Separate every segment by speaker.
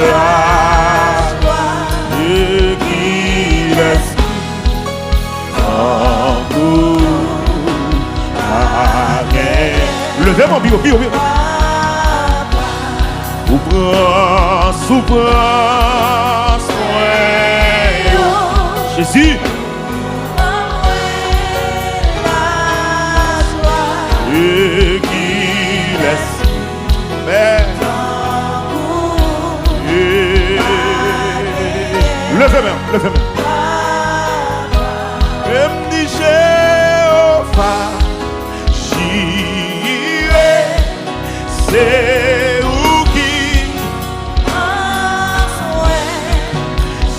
Speaker 1: la joie et qui laisse en vous. Levez mon bio. Souffrance, Jésus. Et qui laisse faire. Levez-moi. Et me dit Jéhovah, j'irai, c'est où qui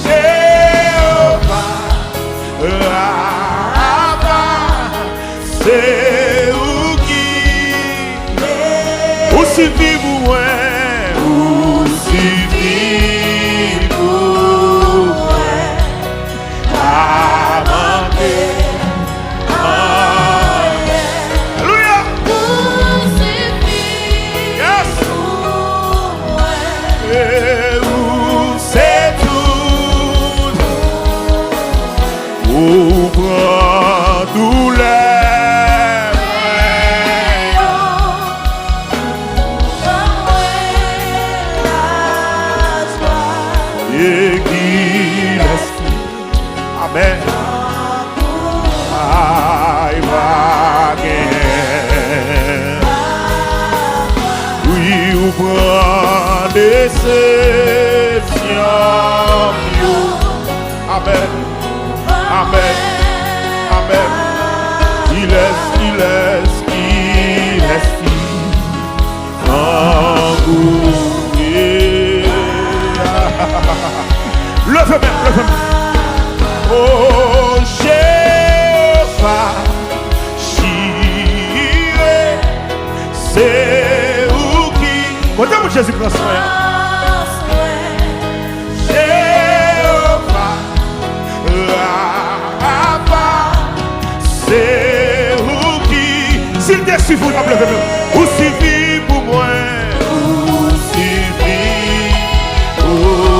Speaker 1: Jéhovah, c'est où qui où suffit pour moi, où suffit pour moi, à manquer. Alléluia. Yes. Et où c'est tout pour prendre douleur. Et qui laisse. Amen. I va gagner. Oui, ou prend déception. Amen. Il laisse engouiller. Levez-moi. Oh, Jéhovah, j'irai, c'est où qui. Quand mon Jésus prend soin. Jéhovah, c'est où qui. S'il te suffit, vous levez-moi. Où suffit pour moi. Où suffit pour moi.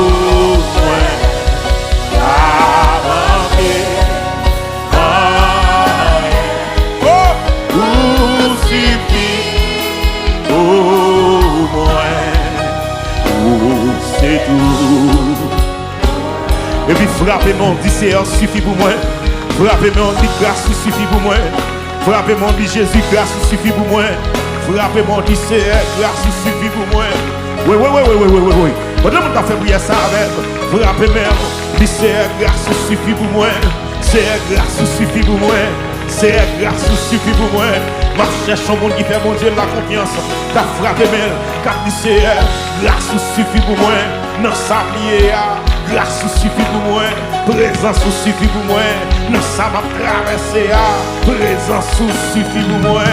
Speaker 1: C'est tout. Et puis frappez-moi, dit Seigneur suffit pour moi. Frappez-moi, dit grâce suffit pour moi. Frappez-moi, dit Jésus, grâce suffit pour moi. Frappez-moi, dit Seigneur, grâce suffit pour moi. Oui. Pendant que tu as fait prier ça avec, frappez-moi, dit Seigneur, grâce suffit pour moi. Seigneur, grâce suffit pour moi. Seigneur, grâce suffit pour moi. Ma cherche au monde qui fait mon Dieu la confiance. T'as frappé mais car dit Seigneur, grâce suffit pour moi. Non sablier, grâce suffit pour moi. Présence suffit pour moi. Non ça m'a traversé, présence suffit pour moi.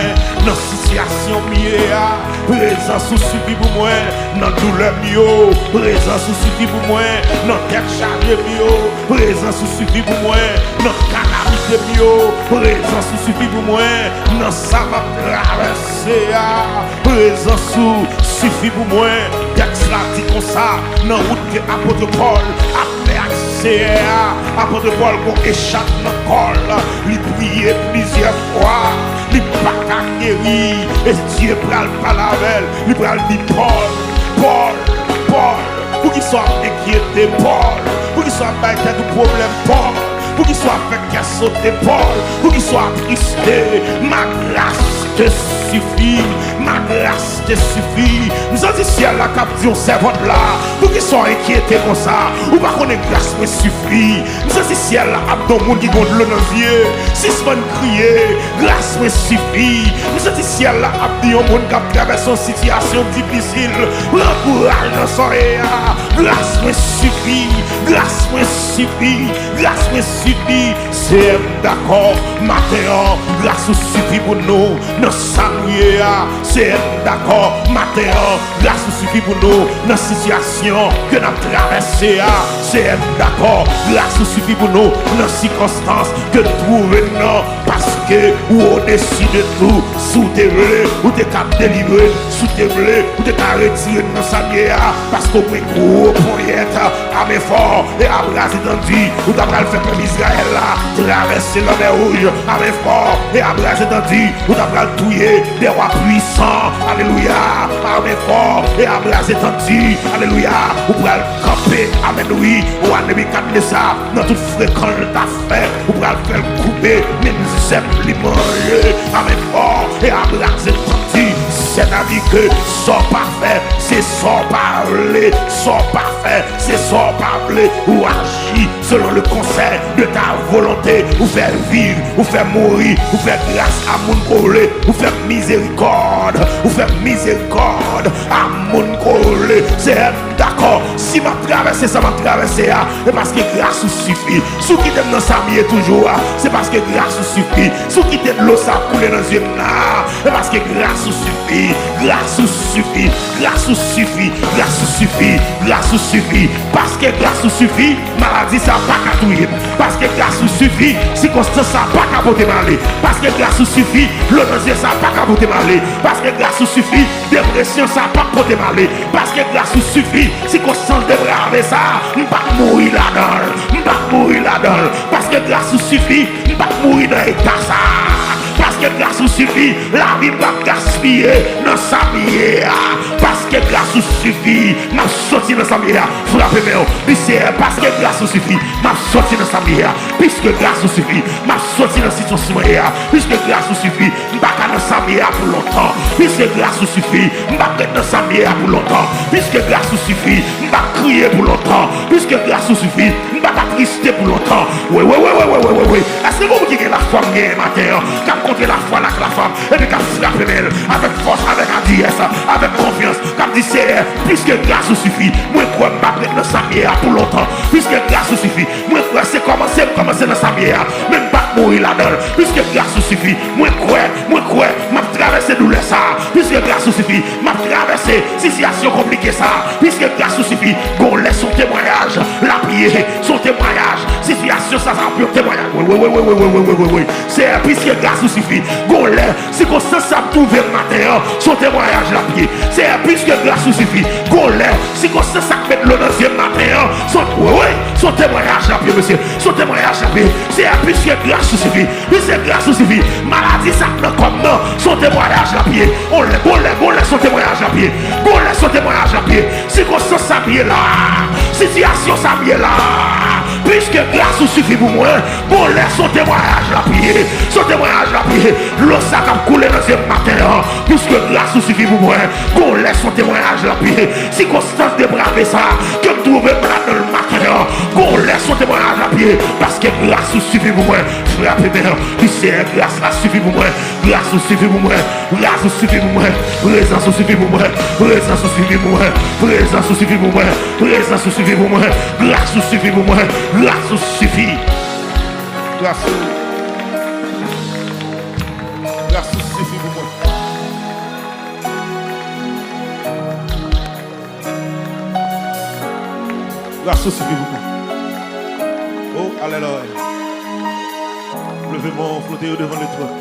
Speaker 1: Non situation mieux, présence suffit pour moi. Non douleur mieux, présence suffit pour moi. Non tête chargée mieux, présence suffit pour moi. Non calamité mieux, présence suffit pour moi. Non ça m'a traversé, présence suffit pour moi. Texte là dit comme ça, non route que apôtre Paul a fait accès, apôtre Paul qu'on échappe dans le col, il priait plusieurs fois, il pas qu'à guérir, et Dieu pral pas la veille, il pral dit Paul, pour qu'il soit inquiété Paul, pour qu'il soit bête du problème Paul, pour qu'il soit fait qu'à sauter Paul, pour qu'il soit attristé, ma grâce te suffit, ma grâce te suffit. Nous avons dit ciel la capture servante là, pour qu'ils soient inquiétés comme ça, ou pas qu'on ait grâce me suffit. Nous avons dit ciel la abdon monde qui gonde le nevier, si ce monde crier, grâce me suffit. Nous avons dit ciel la abdon monde qui traverse une situation difficile, l'encourage dans son réa, grâce me suffit, grâce me suffit, grâce me suffit. C'est d'accord, maintenant, grâce suffit pour nous. Dans saluer, c'est d'accord, maintenant, grâce suffit pour nous. Dans situation que nous avons traversée, c'est d'accord, grâce suffit pour nous. Dans circonstances que nous trouvons, parce que ou au-dessus de tout, sous tes blés, ou t'es cap délivré, sous tes blés, ou t'es cap retiré dans sa bière, parce qu'on peut gros poignette, à mes forts, et à bras étendus, ou t'as pas le fait comme Israël là, traverser la mer rouge, à mes forts, et à bras étendus, ou t'as pas le touiller, des rois puissants, alléluia, à mes forts, et à bras étendus, alléluia, ou pour le camper, amen oui, ou à Nebuchadnezzar, dans toute fréquence d'affaires, ou pour le faire couper, même simplement, à mes forts, et à bras étendus, c'est-à-dire que sans parfait, c'est sans parler, sans parfait, c'est sans parler, ou agir selon le conseil de ta volonté, ou faire vivre, ou faire mourir, ou faire grâce à mon collé, ou faire miséricorde, ou faire miséricorde à mon collé. C'est d'accord, si ma traversée, ça m'a traversé, c'est parce que grâce suffit. Sous qui t'aime dans sa vie toujours, c'est parce que grâce suffit. Sous qui t'aime l'eau, ça coule dans les yeux, c'est parce que grâce suffit. Grâce suffit, grâce suffit, grâce suffit, grâce suffit. Parce que grâce suffit, maladie ça pas qu'à tout. Parce que grâce suffit, circonstance ça pas qu'à porter malé. Parce que grâce suffit, l'odeur ça pas qu'à porter malé. Parce que grâce suffit, dépression ça pas porter malé. Parce que grâce suffit, circonstance de braver ça, pas mourir là-dedans, pas mourir là-dedans. Parce que grâce suffit, pas mourir dans l'état ça. Parce que grâce suffit, la vie va gaspiller dans sa vie. Parce que grâce suffit, m'a sorti dans sa vie. Frappez-moi, parce que grâce suffit, m'a sorti dans sa vie. Puisque grâce suffit, m'a sorti dans la situation. Puisque grâce suffit, m'a dans sa vie pour longtemps. Puisque grâce suffit, m'a dans sa vie pour longtemps. Puisque grâce suffit, m'a crier pour longtemps. Puisque grâce suffit, m'a trister pour longtemps. Oui. Est-ce que vous qui avez la foi matin? Contre la foi avec la femme et puis qu'à frapper elle avec force, avec hardiesse, avec confiance, comme dit c'est puisque grâce suffit, moi crois pas dans sa vie pour longtemps, puisque grâce suffit, moi crois c'est commencer dans sa vie, même pas mourir là-dedans, puisque grâce suffit, moi crois, m'a traversé douleur ça, puisque grâce suffit, m'a traversé situation compliquée ça, puisque grâce suffit, qu'on laisse son témoignage, la prier, son témoignage, situation ça va plus témoignage, oui, c'est puisque grâce suffit. Golais, si qu'on se ça trouver matin, son témoignage la pied. C'est puisque grâce suffit. Golais, si qu'on se ça fait le deuxième matin, son témoignage la pied, monsieur. Son témoignage la pied. C'est puisque grâce suffit. Puisque grâce suffit. Maladie ça comme non, son témoignage la pied. Golais, son témoignage la pied. Golais, son témoignage la pied. Si qu'on se ça pied là, situation ça pied là. Puisque grâce suffit pour moi, golais, son témoignage la pied. Son témoignage la prière, l'eau ça va couler dans ce matin, puisque grâce suffit pour moi, qu'on laisse son témoignage la prière, si Constance de braver ça, que trouve malade dans le matin, qu'on laisse son témoignage la prière, parce que grâce suffit pour moi, frappez bien, puisque grâce là suffit pour moi, grâce suffit pour moi, grâce suffit pour moi, présence suffit pour moi, présence suffit pour moi, présence suffit pour moi, présence suffit pour moi, grâce suffit pour moi, grâce suffit, grâce. Grâce suffit pour moi. Grâce suffit pour moi. Oh, alléluia. Levez-moi, flottez devant le toit.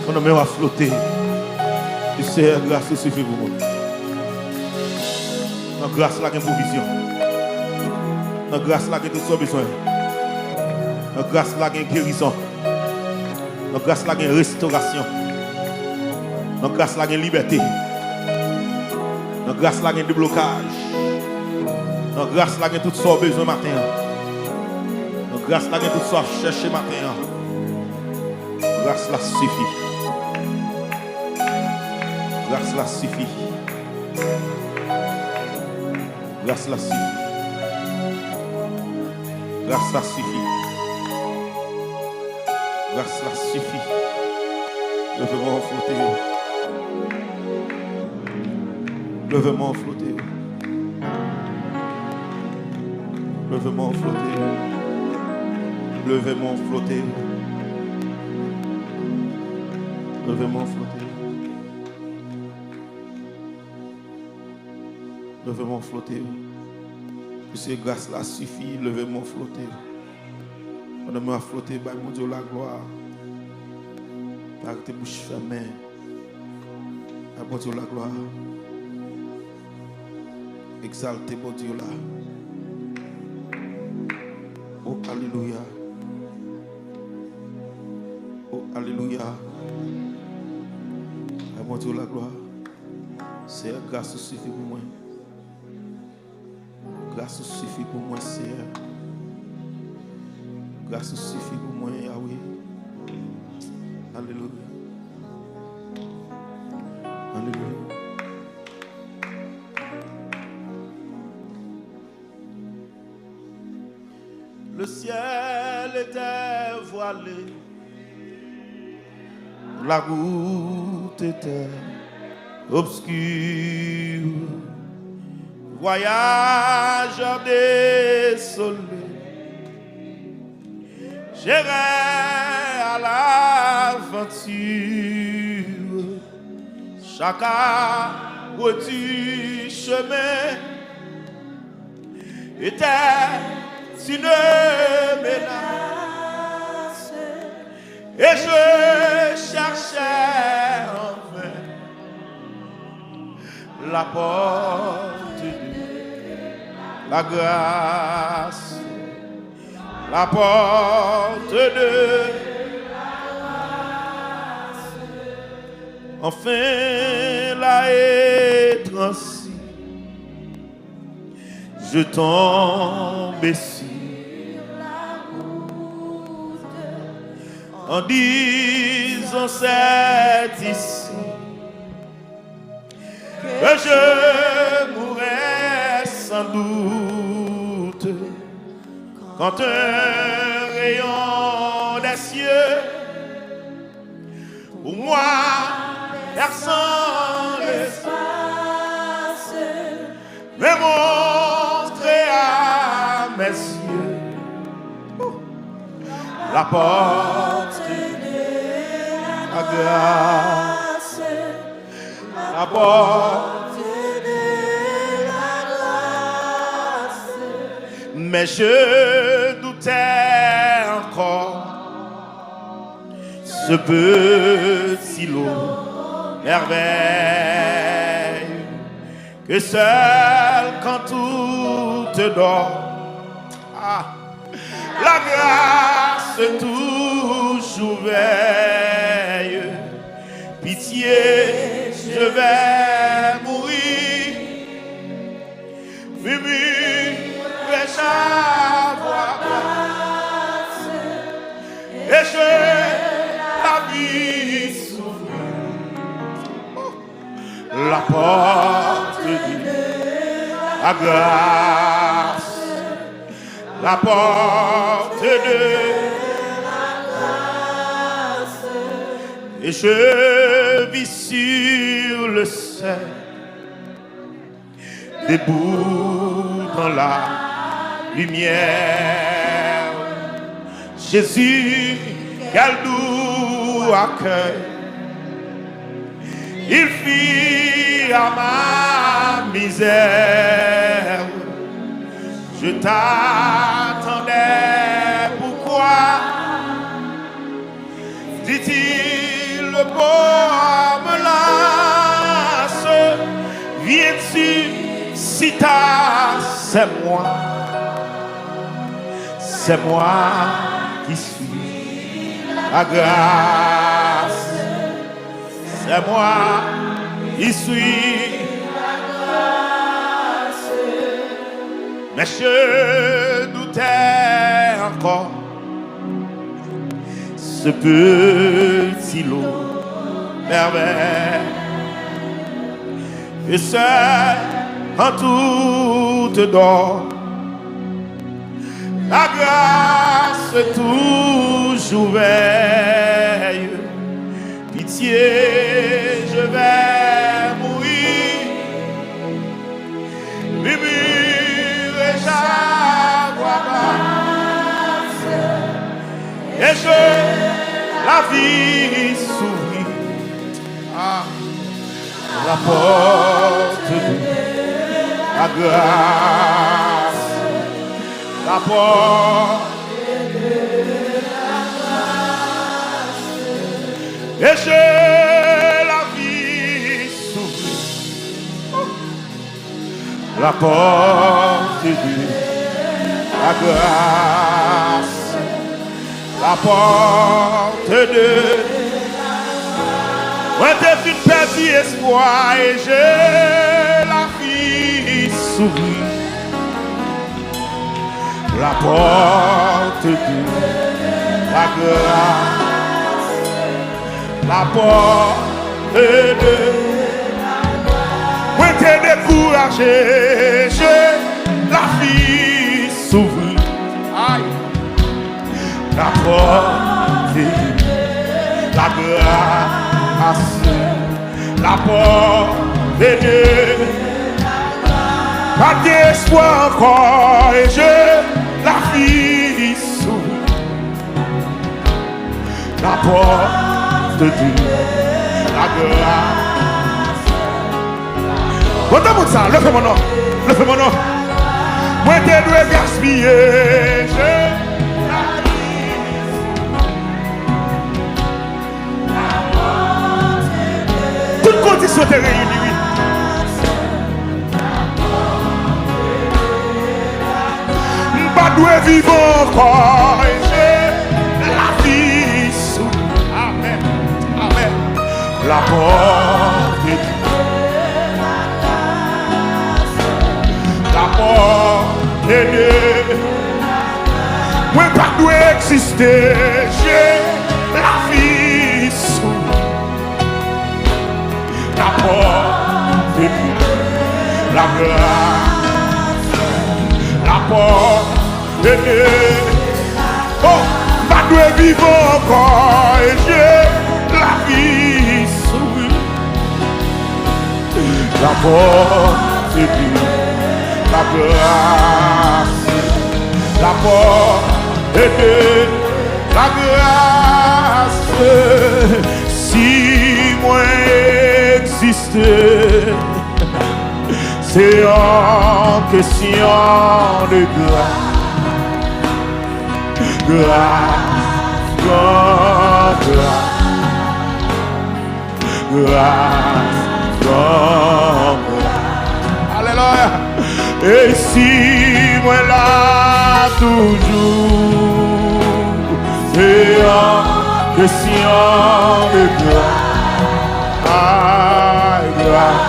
Speaker 1: Mon homme va flotter. Et c'est grâce suffit pour moi. Dans grâce là, il y a une provision. Dans grâce là, il y a tout ce besoin. Dans grâce là, il y a une guérison. Dans grâce là, il y a une restauration. Dans grâce là, il y a une liberté. Dans grâce là, il y a un déblocage. Dans grâce là, il y a tout ça besoin matin. Dans grâce là, il y a tout ça chercher matin. Grâce là suffit. Grâce là suffit. Grâce là suffit. Grâce là suffit. Grâce là suffit. Levez-moi flotter. Levez-moi flotter. Levez-moi flotter. Levez-moi flotter. Levez-moi flotter. Levez-moi flotter. Puisque grâce là suffit, levez-moi flotter. On me flotter, bah mon Dieu la gloire. Avec tes bouches fermées. Apportez la gloire. Exaltez mon Dieu là. Oh, alléluia. Oh, alléluia. Apportez la gloire. C'est grâce suffit pour moi. Grâce suffit pour moi, Seigneur. Grâce suffit pour moi, Yahweh. Alléluia. Alléluia. Le ciel était voilé, la route était obscure, voyageur désolé, j'irai à l'aventure, chacun du chemin était une menace, et je cherchais en vain la porte de la grâce, la porte de la grâce. Enfin la étrange, je tombe sur la route en disant c'est ici que je mourrai sans doute, quand un rayon des cieux pour moi perçant l'espace me montrer à mes yeux la porte de la grâce, la porte de la grâce. Mais je doutais encore, ce petit lot merveille que seul quand tout te dort, la grâce toujours veille. Pitié, je vais mourir, vais-je avoir grâce, et je la vie s'ouvre, la porte de la grâce, la porte de la grâce, et je vis sur le seuil, debout dans la lumière. Jésus, quel doux accueil il fit à ma misère. Je t'attendais, pourquoi dit-il le beau me lasse? Viens-tu si t'as, c'est moi qui suis la grâce, c'est moi qui suis la grâce. Mais je doutais encore, ce petit lot merveille, et seul en toute dort, la grâce toujours veille. Pitié, je vais mourir, murmurais-je à voix basse, et je la vie s'ouvrit, la porte de la grâce, la porte de la grâce. Et j'ai la vie s'ouvre. La porte de la grâce. La porte de moi t'ai vu perdu espoir et j'ai la vie s'ouvre. La porte de la grâce, la porte de moi t'ai découragé, j'ai la vie s'ouvre. Aïe. La porte de la grâce, la porte de pas d'espoir encore et j'ai la vie s'ouvre. La porte de la grâce. Entends-moi ça, levez mon nom, levez mon nom. Moi t'es doué gaspiller, j'ai la vie s'ouvre. Toutes conditions t'es réunies, oui. Pas doué vivre encore et j'ai la vie s'ouvre. Amen, amen. La porte de la porte de moi pas doué exister, j'ai la vie s'ouvre. La porte de la grâce, la porte oh, pas de vivre encore et j'ai la vie s'ouvre. La porte de la grâce, la porte de la grâce. Si moi existais, c'est en question de grâce. Grâce, grâce, grâce, grâce. Alléluia. Et si moi là toujours, c'est en question de grâce. Ah, grâce,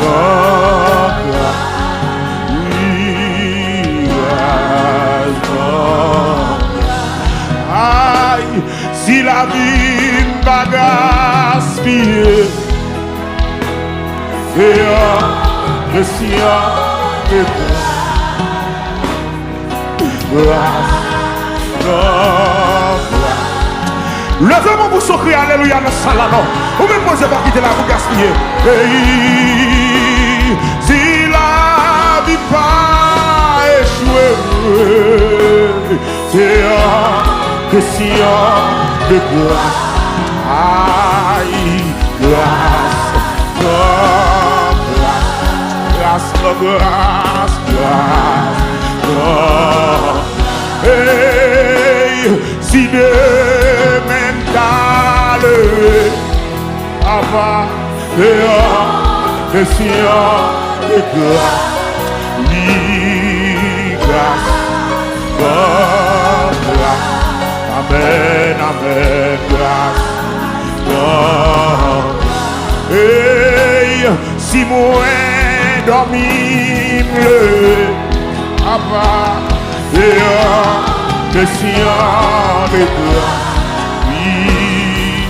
Speaker 1: grâce, oui, grâce, grâce. Aïe, si la vie m'a gaspillé, c'est un question de grâce, grâce. Levez-moi pour souffrir, alléluia, dans ce salon. Ou même moi, je vais pas quitter la pour gaspiller. Hey, si la vie pas échoué, c'est un question de grâce. Aïe, grâce, grâce, grâce, grâce, grâce. Hey, si demain t'as levé, avant de question de grâce, oui, grâce, grâce. Amen, amen, grâce, grâce. Hey, si moi dormi bleu, avant de question de grâce, oui,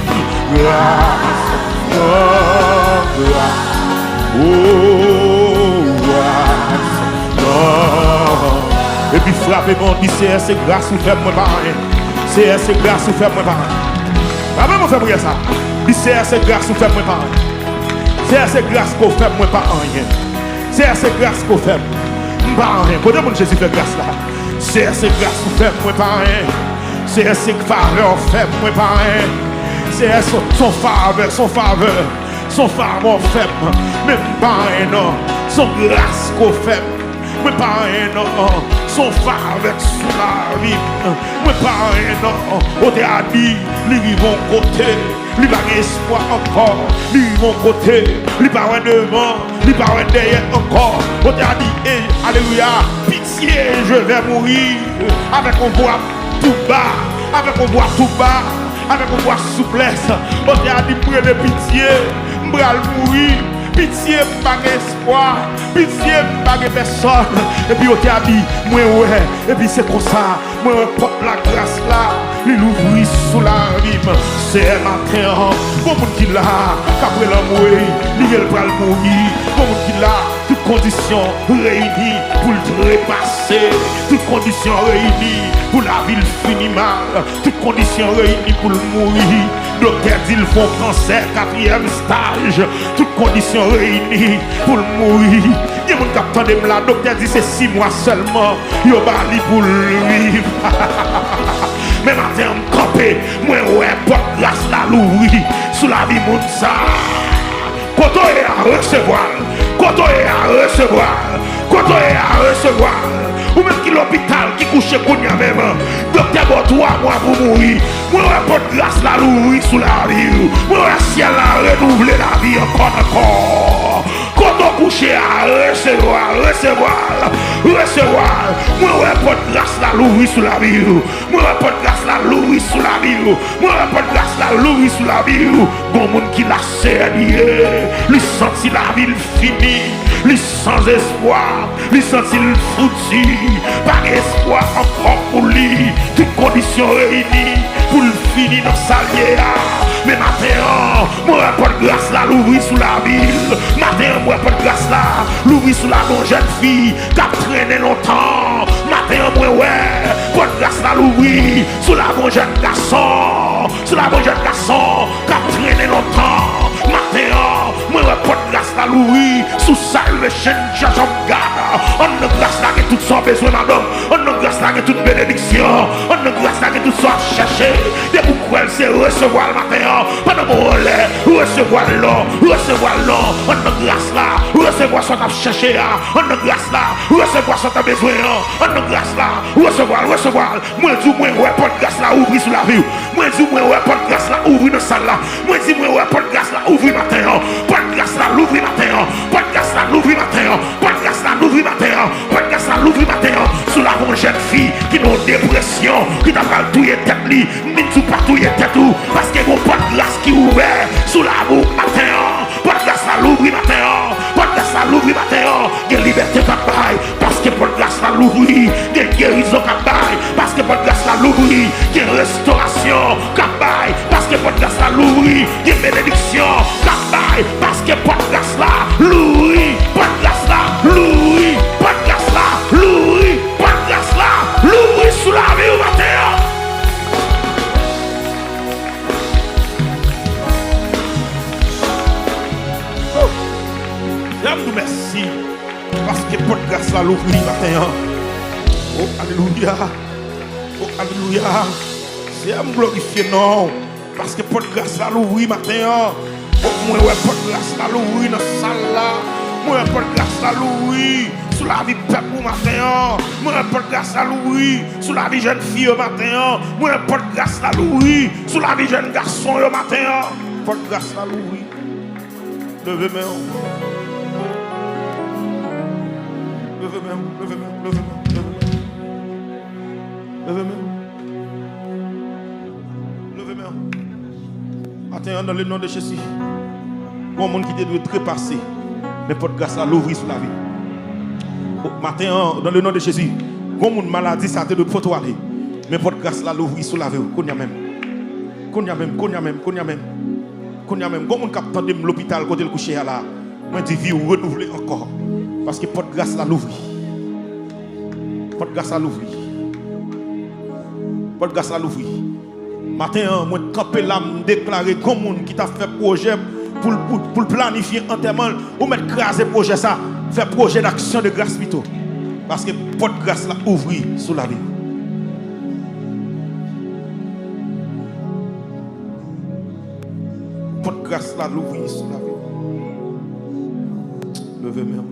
Speaker 1: grâce, grâce, oh, grâce, grâce. Et puis frappez mon dit c'est grâce ou fait moi pas rien. C'est grâce ou fait moi pas rien. Ah ben mon frère ça. Dit c'est grâce ou fait moi pas rien. C'est grâce qu'on fait moi pas rien. C'est grâce qu'on fait pas rien. Quand mon Jésus fait grâce là. C'est grâce qu'on fait moi pas rien. C'est faveur fait moi pas rien. C'est son faveur, son faveur fait même pas rien non. Son grâce qu'on fait moi pas rien non. Son faveur sur la vie, moi pas rien non. On t'a dit, lui vont côté. il va gagner espoir encore. Lui, mon côté, il va avoir devant, il va avoir derrière encore. On t'a dit, alléluia, pitié, je vais mourir. Avec on voit tout bas, avec on voit tout bas, avec on voit souplesse. On t'a dit, prenez pitié, je vais mourir. Pitié, pas espoir. Pitié, pas personne. Et puis, on t'a dit, moi, ouais. Et puis, c'est comme ça. Moi, porte la grâce là. Il ouvrit sous la rime. C'est matin. Bon, monde qui l'a. Qu'après la mourir, il va le mourir. Bon, monde qui l'a. Toutes conditions réunies pour le repasser. Toutes conditions réunies pour la ville finir mal. Toutes conditions réunies pour le mourir. Docteur dit il faut cancer, 4e stage. Toutes conditions réunies pour le mourir. Il y a mon capitaine de la docteur dit c'est 6 mois seulement. Il y a bali pour le vivre. Mais matin on campé, moi ouais porte grâce la louis sous la vie moun ça. Quand on est à recevoir, quand on est à recevoir, quand on est à recevoir. Ou même qui l'hôpital qui couche qu'on y a même. Docteur bon 3 mois pour mourir. Moi ouais porte grâce la louis sous la vie. Moi ouais ciel a renouvelé la vie encore. Quand on couche à recevoir, recevoir. Moi ouais porte grâce la louis sous la vie. Moi ouais porte grâce la louis sous la vie. Moi ouais porte grâce la louis sous la vie. Bon monde qui l'a serré. Lui senti la ville finie. Lui sans espoir. Lui senti le foutu. Pas espoir encore pour lui. Toutes conditions réunies pour le finir dans sa liée. Mais maintenant, moi porte grâce là, l'ouvrir sous la ville. Maintenant, moi porte grâce là, l'ouvrir sous la bonne jeune fille qui a traîné longtemps. Maintenant, moi ouais, porte grâce là, l'ouvrir sous la bonne jeune garçon. Sous la bonne jeune garçon qui a traîné longtemps. Maintenant, moi porte grâce là, l'ouvrir sous salvation, church of God. On a grâce là, que tout son besoin, madame. On a grâce là, que toute bénédiction. On a grâce là, que tout soit cherché. Des pourquoi elle c'est recevoir le matin. Pas de mon relais, recevoir l'eau, recevoir l'eau. On a grâce là, recevoir ce qu'on a cherché. On a grâce là, recevoir ce qu'on a besoin. On a grâce là, recevoir. Moi, dis moi, ouais, pas de grâce là, ouvrir sous la vie. Moi, dis moi, ouais, pas de grâce là, ouvrir dans la salle là. Moi, dis moi, ouais, pas de grâce là, ouvrir matin. Pas de grâce là, l'ouvrir matin. Pas de grâce là, l'ouvrir matin. Pas de grâce là, l'ouvrir matin. Pas de grâce là, l'ouvrir matin. Sous la bonne jeune fille qui n'a dépression, qui t'a pas tout tête li, ni tout partout tête tout. Parce que mon pas de grâce qui ouvert sous la boucle matin. Pas de grâce là, l'ouvrir matin. Pas de grâce là, l'ouvrir matin. Il y a liberté qui baille. Parce que pas de grâce là, l'ouvrir. Il y a guérison qui baille. Parce que pas de grâce là, l'ouvrir. Il y a restauration qui baille. Parce que pas de grâce là, l'ouvrir. Il y a bénédiction qui baille. Parce que pas de grâce là, l'ouvrir. Pas de grâce là, l'ouvrir. Pas de grâce là, l'ouvrir. Pas de grâce là, l'ouvrir sous la vie au matin. Merci. Parce que pour grâce là l'ouvrir matin. Oh alléluia. Oh alléluia. C'est à me glorifier non. Parce que pour grâce là l'ouvrir matin. Oh moi ouais pour grâce là l'ouvrir dans la salle là. Moi pour grâce là l'ouvrir sous la vie peuple matin. Moi pour grâce là l'ouvrir sous la vie jeune fille au matin. Moi pour grâce là l'ouvrir sous la vie jeune garçon au matin. Pour grâce là l'ouvrir. Levez-moi. Levez-moi. Attends, dans le nom de Jésus. Bon monde qui doit trépasser. Mais pour grâce à l'ouvrir sur la vie. Matin, dans le nom de Jésus. Bon monde maladie, ça te doit pour aller. Mais pour grâce à l'ouvrir sur la vie. Qu'on y a même. Bon monde qui attend de l'hôpital côté le coucher là. Moi dis vie renouveler encore. Parce que pour grâce à l'ouvrir. Pour grâce à l'ouvrir. Pour grâce à l'ouvrir. Matin, moi camper là, me déclarer comme monde qui t'a fait projet pour planifier enterrement ou mettre craser projet ça, faire projet d'action de grâce plutôt. Parce que pour grâce là ouvrir sous la vie. Pour grâce là l'ouvrir sous la vie. Levez-moi.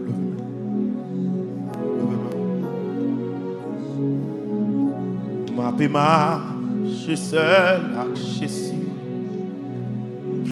Speaker 1: Ma paix marche seul à Jésus.